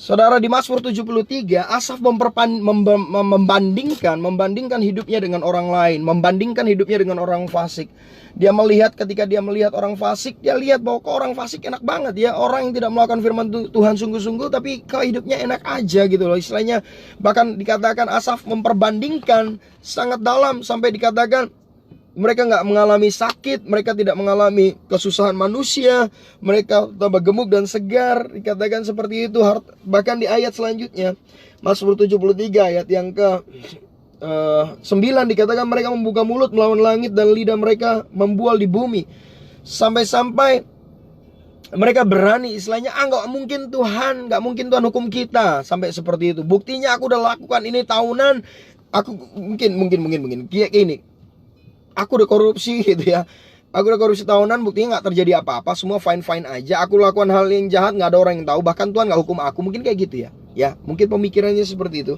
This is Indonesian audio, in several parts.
Saudara, di Mazmur 73, Asaf membandingkan hidupnya dengan orang lain, membandingkan hidupnya dengan orang fasik. Dia melihat, ketika dia melihat orang fasik, dia lihat bahwa kok orang fasik enak banget ya, orang yang tidak melakukan firman Tuhan sungguh-sungguh, tapi kok hidupnya enak aja gitu loh. Istilahnya bahkan dikatakan Asaf memperbandingkan sangat dalam, sampai dikatakan mereka nggak mengalami sakit, mereka tidak mengalami kesusahan manusia, mereka tambah gemuk dan segar, dikatakan seperti itu. Bahkan di ayat selanjutnya, Mazmur 73 ayat yang ke 9, dikatakan mereka membuka mulut melawan langit dan lidah mereka membual di bumi. Sampai-sampai mereka berani, istilahnya nggak mungkin Tuhan hukum kita, sampai seperti itu. Buktinya aku udah lakukan ini tahunan, aku mungkin kayak gini, aku udah korupsi gitu ya, aku udah korupsi tahunan, buktinya nggak terjadi apa-apa, semua fine-fine aja. Aku lakukan hal yang jahat, nggak ada orang yang tahu, bahkan Tuhan nggak hukum aku. Mungkin kayak gitu ya, mungkin pemikirannya seperti itu.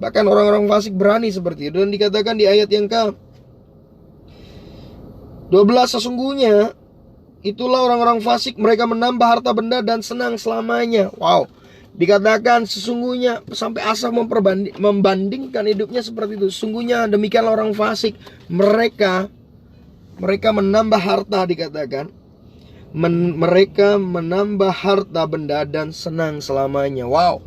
Bahkan orang-orang fasik berani seperti itu. Dan dikatakan di ayat yang ke 12, sesungguhnya itulah orang-orang fasik, mereka menambah harta benda dan senang selamanya. Wow, dikatakan sesungguhnya, sampai Asaf membandingkan hidupnya seperti itu. Sesungguhnya demikianlah orang fasik, mereka menambah harta, dikatakan mereka menambah harta benda dan senang selamanya. Wow,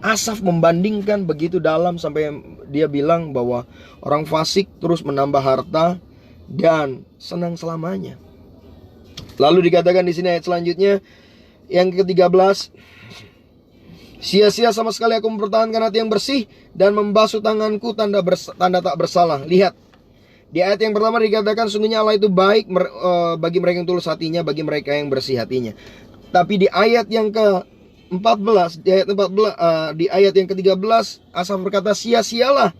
Asaf membandingkan begitu dalam sampai dia bilang bahwa orang fasik terus menambah harta dan senang selamanya. Lalu dikatakan di sini ayat selanjutnya yang ke-13, sia-sia sama sekali aku mempertahankan hati yang bersih dan membasuh tanganku tanda tak bersalah. Lihat, di ayat yang pertama dikatakan sungguhnya Allah itu baik bagi mereka yang tulus hatinya, bagi mereka yang bersih hatinya. Tapi di ayat yang ke-14, di ayat yang ke-13, Asaf berkata, sia-sialah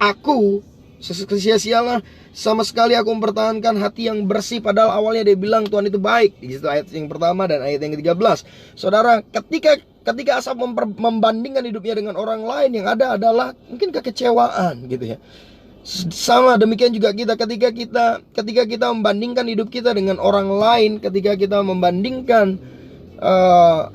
aku, sia-sialah sama sekali aku mempertahankan hati yang bersih. Padahal awalnya dia bilang Tuhan itu baik. Di situ ayat yang pertama dan ayat yang ke-13. Saudara, ketika Asaf membandingkan hidupnya dengan orang lain, yang ada adalah mungkin kekecewaan gitu ya. Sama demikian juga kita, ketika kita membandingkan hidup kita dengan orang lain, ketika kita membandingkan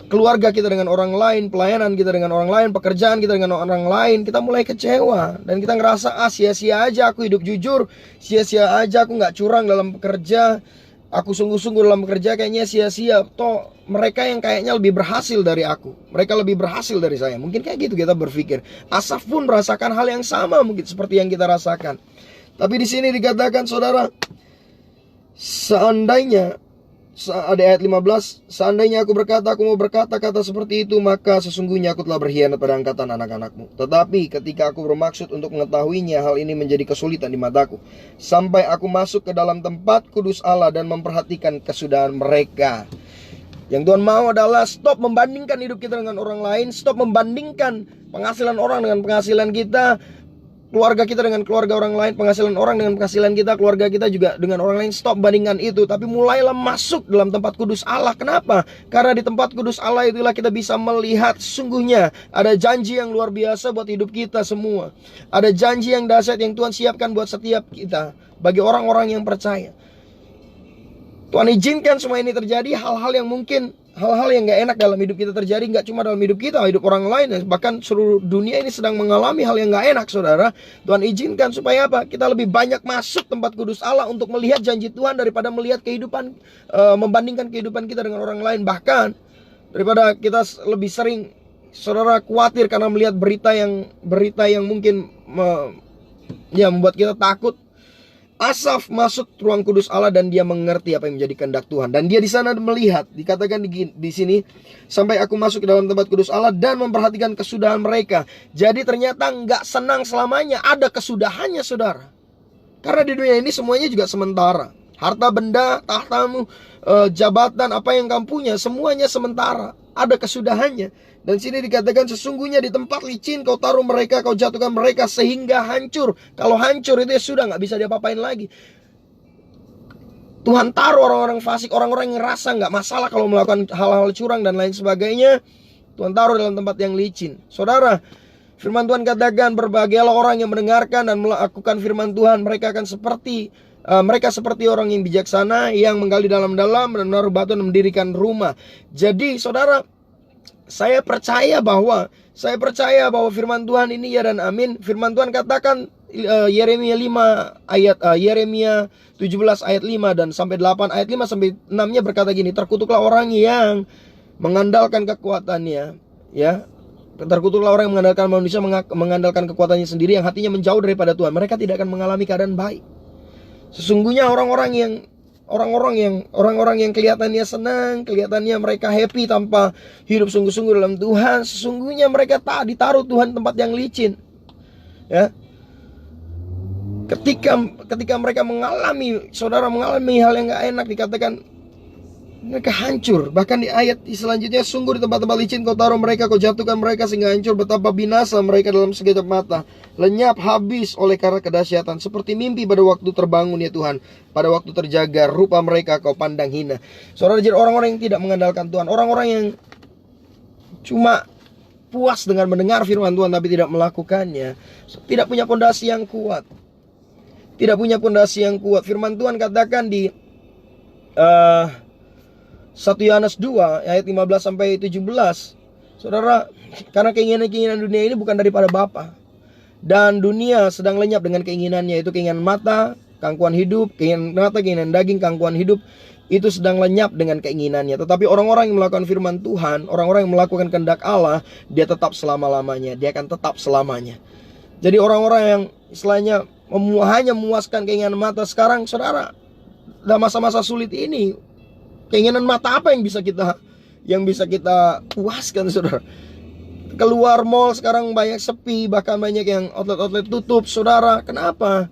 keluarga kita dengan orang lain, pelayanan kita dengan orang lain, pekerjaan kita dengan orang lain, kita mulai kecewa dan kita ngerasa sia-sia aja aku hidup jujur, sia-sia aja aku nggak curang dalam bekerja, aku sungguh-sungguh dalam bekerja kayaknya sia-sia. Toh mereka yang kayaknya lebih berhasil dari aku, mereka lebih berhasil dari saya. Mungkin kayak gitu kita berpikir. Asaf pun merasakan hal yang sama mungkin seperti yang kita rasakan. Tapi di sini dikatakan, saudara, seandainya ada ayat 15, seandainya aku mau berkata-kata seperti itu, maka sesungguhnya aku telah berkhianat pada angkatan anak-anakmu. Tetapi ketika aku bermaksud untuk mengetahuinya, hal ini menjadi kesulitan di mataku, sampai aku masuk ke dalam tempat kudus Allah dan memperhatikan kesudahan mereka. Yang Tuhan mau adalah stop membandingkan hidup kita dengan orang lain, stop membandingkan penghasilan orang dengan penghasilan kita, keluarga kita dengan keluarga orang lain, penghasilan orang dengan penghasilan kita, keluarga kita juga dengan orang lain. Stop bandingkan itu, tapi mulailah masuk dalam tempat kudus Allah. Kenapa? Karena di tempat kudus Allah itulah kita bisa melihat sesungguhnya ada janji yang luar biasa buat hidup kita semua. Ada janji yang dahsyat yang Tuhan siapkan buat setiap kita, bagi orang-orang yang percaya. Tuhan izinkan semua ini terjadi, hal-hal yang gak enak dalam hidup kita terjadi, gak cuma dalam hidup kita, hidup orang lain, bahkan seluruh dunia ini sedang mengalami hal yang gak enak, saudara. Tuhan izinkan supaya apa? Kita lebih banyak masuk tempat kudus Allah untuk melihat janji Tuhan daripada melihat kehidupan, membandingkan kehidupan kita dengan orang lain. Bahkan daripada kita lebih sering, saudara, khawatir karena melihat berita yang mungkin membuat kita takut. Asaf masuk ruang kudus Allah dan dia mengerti apa yang menjadi kehendak Tuhan. Dan dia di sana melihat, dikatakan di sini, sampai aku masuk ke dalam tempat kudus Allah dan memperhatikan kesudahan mereka. Jadi ternyata nggak senang selamanya, ada kesudahannya, saudara. Karena di dunia ini semuanya juga sementara. Harta benda, tahtamu, jabatan, apa yang kamu punya, semuanya sementara. Ada kesudahannya. Dan sini dikatakan sesungguhnya di tempat licin kau taruh mereka, kau jatuhkan mereka sehingga hancur. Kalau hancur itu ya sudah, gak bisa diapa-apain lagi. Tuhan taruh orang-orang fasik, orang-orang yang ngerasa gak masalah kalau melakukan hal-hal curang dan lain sebagainya. Tuhan taruh dalam tempat yang licin. Saudara, firman Tuhan katakan berbahagialah orang yang mendengarkan dan melakukan firman Tuhan. Mereka akan seperti Mereka seperti orang yang bijaksana yang menggali dalam-dalam dan menaruh batu dan mendirikan rumah. Jadi saudara, saya percaya bahwa firman Tuhan ini ya dan amin. Firman Tuhan katakan Yeremia 17 ayat 5 dan sampai 8, ayat 5 sampai 6-nya berkata gini, terkutuklah orang yang mengandalkan kekuatannya, ya. Terkutuklah orang yang mengandalkan manusia, mengandalkan kekuatannya sendiri, yang hatinya menjauh daripada Tuhan. Mereka tidak akan mengalami keadaan baik. Sesungguhnya orang-orang yang kelihatannya senang, kelihatannya mereka happy tanpa hidup sungguh-sungguh dalam Tuhan, sesungguhnya mereka tak ditaruh Tuhan tempat yang licin. Ya. Ketika mereka mengalami hal yang gak enak, dikatakan mereka hancur. Bahkan di ayat selanjutnya, sungguh di tempat-tempat licin kau taruh mereka, kau jatuhkan mereka sehingga hancur. Betapa binasa mereka dalam sekejap mata, lenyap habis oleh karena kedahsyatan. Seperti mimpi pada waktu terbangun ya Tuhan, pada waktu terjaga rupa mereka kau pandang hina. Saudara, jadi orang-orang yang tidak mengandalkan Tuhan, orang-orang yang cuma puas dengan mendengar firman Tuhan tapi tidak melakukannya, tidak punya pondasi yang kuat. Firman Tuhan katakan di 1 Yohanes 2 ayat 15 sampai 17. Saudara, karena keinginan-keinginan dunia ini bukan daripada Bapa, dan dunia sedang lenyap dengan keinginannya, itu keinginan mata, kangkuan hidup, keinginan daging, kangkuan hidup, itu sedang lenyap dengan keinginannya. Tetapi orang-orang yang melakukan firman Tuhan, orang-orang yang melakukan kehendak Allah, dia tetap selama-lamanya, dia akan tetap selamanya. Jadi orang-orang yang istilahnya hanya memuaskan keinginan mata sekarang, saudara, dalam masa-masa sulit ini, keinginan mata apa yang bisa kita puaskan, saudara? Keluar mall sekarang banyak sepi, bahkan banyak yang outlet-outlet tutup, saudara. Kenapa?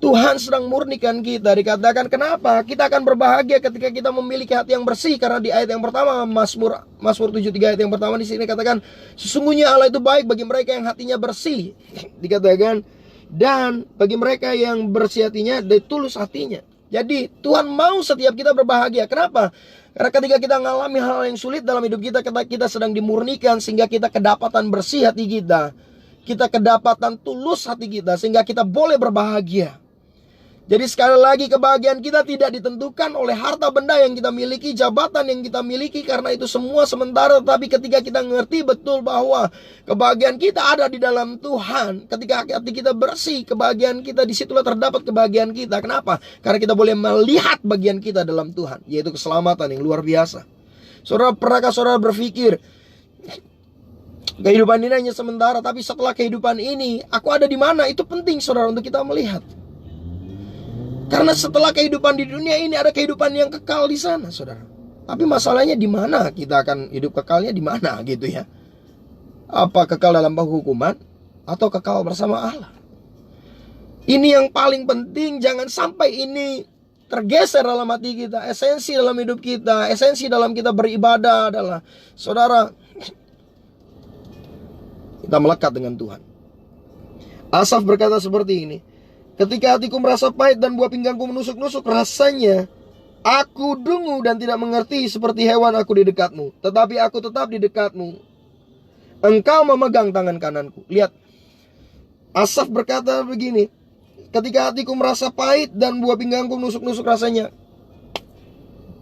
Tuhan sedang murnikan kita. Dikatakan kenapa? Kita akan berbahagia ketika kita memiliki hati yang bersih. Karena di ayat yang pertama, Mazmur 73 ayat yang pertama, di sini katakan, sesungguhnya Allah itu baik bagi mereka yang hatinya bersih. Dikatakan, dan bagi mereka yang bersih hatinya dan tulus hatinya. Jadi Tuhan mau setiap kita berbahagia. Kenapa? Karena ketika kita mengalami hal yang sulit dalam hidup kita, kita sedang dimurnikan sehingga kita kedapatan bersih hati kita. Kita kedapatan tulus hati kita sehingga kita boleh berbahagia. Jadi sekali lagi, kebahagiaan kita tidak ditentukan oleh harta benda yang kita miliki, jabatan yang kita miliki, karena itu semua sementara. Tapi ketika kita mengerti betul bahwa kebahagiaan kita ada di dalam Tuhan, ketika hati kita bersih, kebahagiaan kita, disitulah terdapat kebahagiaan kita. Kenapa? Karena kita boleh melihat bagian kita dalam Tuhan, yaitu keselamatan yang luar biasa. Saudara, pernahkah saudara berpikir, kehidupan ini hanya sementara, tapi setelah kehidupan ini, aku ada di mana? Itu penting, saudara, untuk kita melihat. Karena setelah kehidupan di dunia ini ada kehidupan yang kekal di sana, saudara. Tapi masalahnya di mana kita akan hidup kekalnya, di mana gitu ya? Apa kekal dalam penghukuman atau kekal bersama Allah? Ini yang paling penting, jangan sampai ini tergeser dalam hati kita. Esensi dalam hidup kita, esensi dalam kita beribadah adalah, saudara, kita melekat dengan Tuhan. Asaf berkata seperti ini, ketika hatiku merasa pahit dan buah pinggangku menusuk-nusuk, rasanya aku dungu dan tidak mengerti, seperti hewan aku di dekatmu. Tetapi aku tetap di dekatmu, engkau memegang tangan kananku. Lihat, Asaf berkata begini, ketika hatiku merasa pahit dan buah pinggangku menusuk-nusuk, rasanya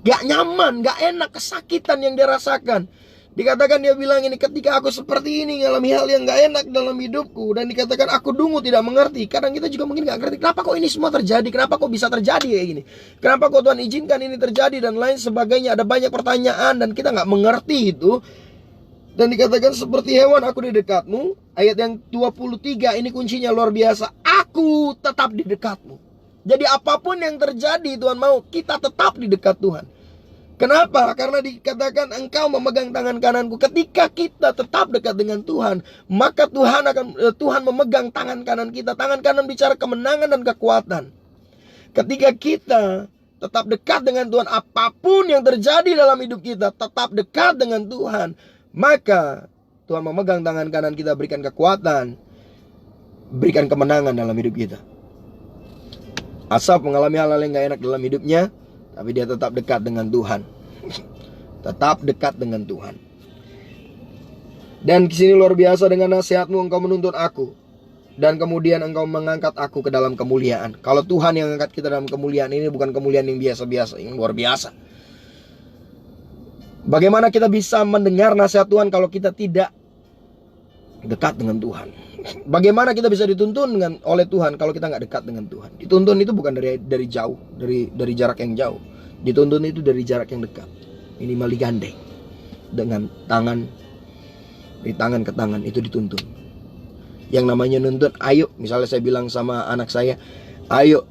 gak nyaman, gak enak, kesakitan yang dia rasakan. Dikatakan, dia bilang ini, ketika aku seperti ini, ngalami hal yang gak enak dalam hidupku, dan dikatakan aku dungu tidak mengerti. Kadang kita juga mungkin gak ngerti, kenapa kok ini semua terjadi, kenapa kok bisa terjadi kayak gini, kenapa kok Tuhan izinkan ini terjadi, dan lain sebagainya. Ada banyak pertanyaan dan kita gak mengerti itu. Dan dikatakan, seperti hewan aku di dekatmu. Ayat yang 23 ini kuncinya luar biasa, aku tetap di dekatmu. Jadi apapun yang terjadi, Tuhan mau kita tetap di dekat Tuhan. Kenapa? Karena dikatakan engkau memegang tangan kananku. Ketika kita tetap dekat dengan Tuhan, maka Tuhan memegang tangan kanan kita. Tangan kanan bicara kemenangan dan kekuatan. Ketika kita tetap dekat dengan Tuhan, apapun yang terjadi dalam hidup kita, tetap dekat dengan Tuhan, maka Tuhan memegang tangan kanan kita, berikan kekuatan, berikan kemenangan dalam hidup kita. Asaf mengalami hal-hal yang gak enak dalam hidupnya, tapi dia tetap dekat dengan Tuhan. Tetap dekat dengan Tuhan. Dan di sini luar biasa, dengan nasihatmu engkau menuntun aku. dan kemudian engkau mengangkat aku ke dalam kemuliaan. Kalau Tuhan yang mengangkat kita dalam kemuliaan, ini bukan kemuliaan yang biasa-biasa, yang luar biasa. Bagaimana kita bisa mendengar nasihat Tuhan kalau kita tidak dekat dengan Tuhan? Bagaimana kita bisa dituntun oleh Tuhan kalau kita nggak dekat dengan Tuhan? Dituntun itu bukan dari jauh, dari jarak yang jauh. Dituntun itu dari jarak yang dekat. Minimal digandeng dengan tangan, dari tangan ke tangan, itu dituntun. Yang namanya nuntun, ayo, misalnya saya bilang sama anak saya, ayo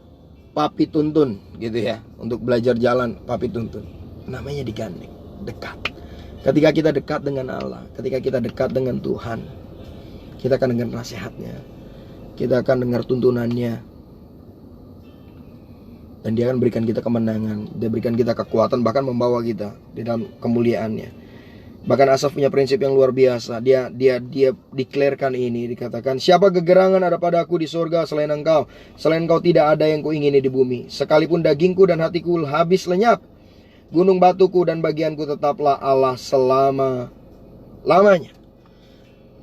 papi tuntun, gitu ya, untuk belajar jalan, papi tuntun. Namanya digandeng, dekat. Ketika kita dekat dengan Allah, ketika kita dekat dengan Tuhan, kita akan dengar nasihatnya, kita akan dengar tuntunannya, dan Dia akan berikan kita kemenangan, Dia berikan kita kekuatan, bahkan membawa kita di dalam kemuliaannya. Bahkan Asaf punya prinsip yang luar biasa. Dia declarekan ini, dikatakan, siapa gegerangan ada padaku di surga selain engkau? Selain engkau tidak ada yang kuingini di bumi. Sekalipun dagingku dan hatiku habis lenyap, gunung batuku dan bagianku tetaplah Allah selama-lamanya.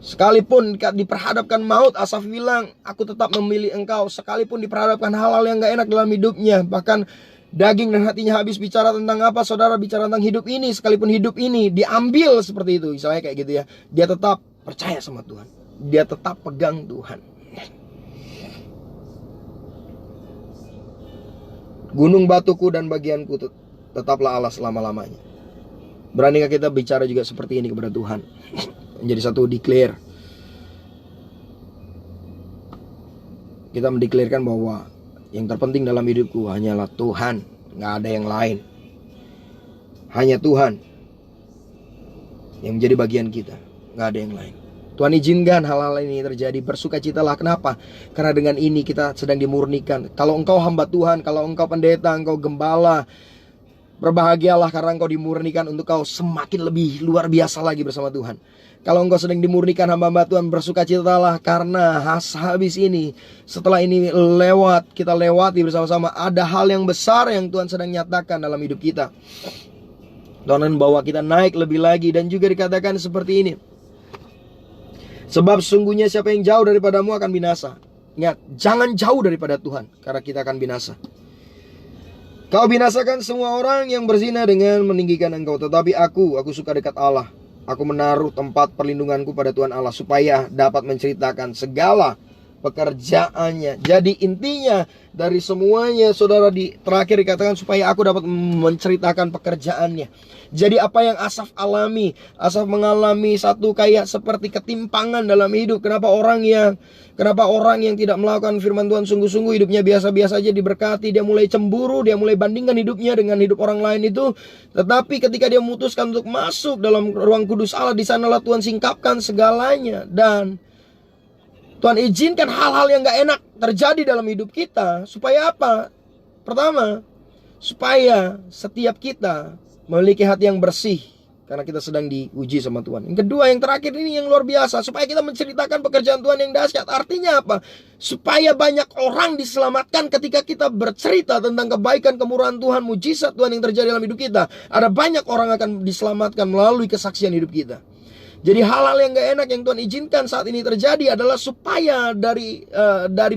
Sekalipun diperhadapkan maut, Asaf bilang, aku tetap memilih engkau. Sekalipun diperhadapkan hal-hal yang gak enak dalam hidupnya, bahkan daging dan hatinya habis, bicara tentang apa? Saudara, bicara tentang hidup ini. Sekalipun hidup ini diambil seperti itu, misalnya kayak gitu ya, dia tetap percaya sama Tuhan, dia tetap pegang Tuhan. Gunung batuku dan bagianku tetaplah Allah selama-lamanya. Beranikah kita bicara juga seperti ini kepada Tuhan? Menjadi satu declare. Kita mendeklarkan bahwa yang terpenting dalam hidupku hanyalah Tuhan, gak ada yang lain. Hanya Tuhan yang menjadi bagian kita, gak ada yang lain. Tuhan izinkan hal-hal ini terjadi, bersukacitalah. Kenapa? Karena dengan ini kita sedang dimurnikan. Kalau engkau hamba Tuhan, kalau engkau pendeta, engkau gembala, berbahagialah karena engkau dimurnikan untuk kau semakin lebih luar biasa lagi bersama Tuhan. Kalau engkau sedang dimurnikan hamba-hamba Tuhan, bersukacitalah karena habis ini, setelah ini lewat, kita lewati bersama-sama, ada hal yang besar yang Tuhan sedang nyatakan dalam hidup kita. Tuhan membawa kita naik lebih lagi. Dan juga dikatakan seperti ini, sebab sesungguhnya siapa yang jauh daripadamu akan binasa. Ingat, jangan jauh daripada Tuhan, karena kita akan binasa. Kau binasakan semua orang yang berzina dengan meninggikan engkau, tetapi aku suka dekat Allah. Aku menaruh tempat perlindunganku pada Tuhan Allah, supaya dapat menceritakan segala pekerjaannya. Jadi intinya dari semuanya, saudara, terakhir dikatakan supaya aku dapat menceritakan pekerjaannya. Jadi apa yang Asaf alami? Asaf mengalami satu kayak seperti ketimpangan dalam hidup. Kenapa orang yang tidak melakukan firman Tuhan sungguh-sungguh, hidupnya biasa-biasa aja diberkati, dia mulai cemburu, dia mulai bandingkan hidupnya dengan hidup orang lain itu. Tetapi ketika dia memutuskan untuk masuk dalam ruang kudus Allah, di sanalah Tuhan singkapkan segalanya. Dan Tuhan izinkan hal-hal yang gak enak terjadi dalam hidup kita. Supaya apa? Pertama, supaya setiap kita memiliki hati yang bersih, karena kita sedang diuji sama Tuhan. Yang kedua, yang terakhir ini yang luar biasa, supaya kita menceritakan pekerjaan Tuhan yang dahsyat. Artinya apa? Supaya banyak orang diselamatkan ketika kita bercerita tentang kebaikan, kemurahan Tuhan, mujizat Tuhan yang terjadi dalam hidup kita. Ada banyak orang akan diselamatkan melalui kesaksian hidup kita. Jadi hal-hal yang gak enak yang Tuhan izinkan saat ini terjadi adalah supaya dari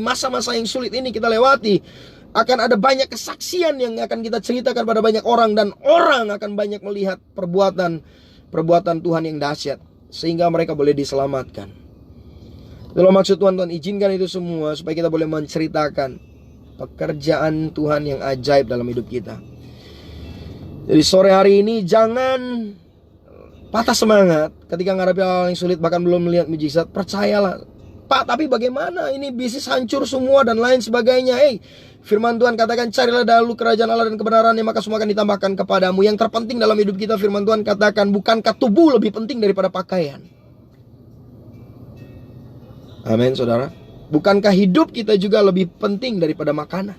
masa-masa yang sulit ini kita lewati, akan ada banyak kesaksian yang akan kita ceritakan pada banyak orang, dan orang akan banyak melihat perbuatan Tuhan yang dahsyat, sehingga mereka boleh diselamatkan. Itulah maksud Tuhan izinkan itu semua, supaya kita boleh menceritakan pekerjaan Tuhan yang ajaib dalam hidup kita. Jadi sore hari ini jangan patah semangat ketika menghadapi hal yang sulit, bahkan belum melihat mujizat. Percayalah, Pak, tapi bagaimana ini bisnis hancur semua dan lain sebagainya. Firman Tuhan katakan, carilah dahulu kerajaan Allah dan kebenarannya, maka semua akan ditambahkan kepadamu. Yang terpenting dalam hidup kita, firman Tuhan katakan, bukankah tubuh lebih penting daripada pakaian? Amin, saudara. Bukankah hidup kita juga lebih penting daripada makanan?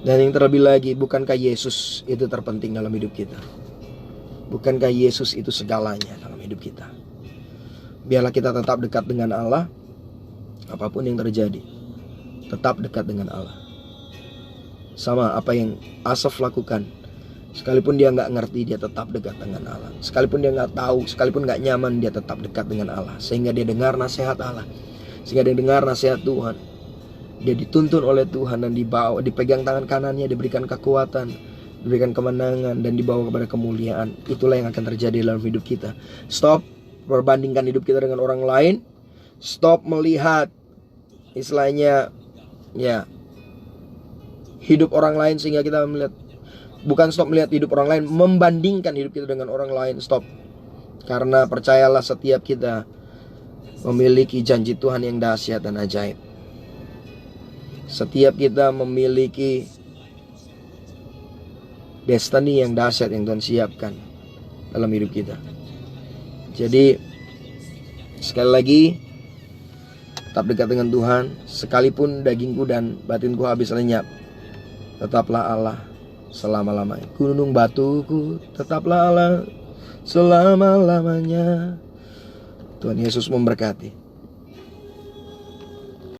Dan yang terlebih lagi, bukankah Yesus itu terpenting dalam hidup kita? Bukankah Yesus itu segalanya dalam hidup kita? Biarlah kita tetap dekat dengan Allah, apapun yang terjadi, tetap dekat dengan Allah. Sama apa yang Asaf lakukan, Sekalipun dia nggak ngerti, dia tetap dekat dengan Allah. Sekalipun dia nggak tahu, sekalipun nggak nyaman, dia tetap dekat dengan Allah. Sehingga dia dengar nasihat Allah, sehingga dia dengar nasihat Tuhan. Dia dituntun oleh Tuhan dan dibawa, dipegang tangan kanannya, diberikan kekuatan, diberikan kemenangan, dan dibawa kepada kemuliaan. Itulah yang akan terjadi dalam hidup kita. Stop perbandingkan hidup kita dengan orang lain. Stop melihat istilahnya ya hidup orang lain sehingga kita melihat, bukan stop melihat hidup orang lain, membandingkan hidup kita dengan orang lain. Stop. Karena percayalah, setiap kita memiliki janji Tuhan yang dahsyat dan ajaib. Setiap kita memiliki destiny yang dahsyat yang Tuhan siapkan dalam hidup kita. Jadi sekali lagi, tetap dekat dengan Tuhan. Sekalipun dagingku dan batinku habis lenyap, tetaplah Allah selama-lamanya. Gunung batuku, tetaplah Allah selama-lamanya. Tuhan Yesus memberkati.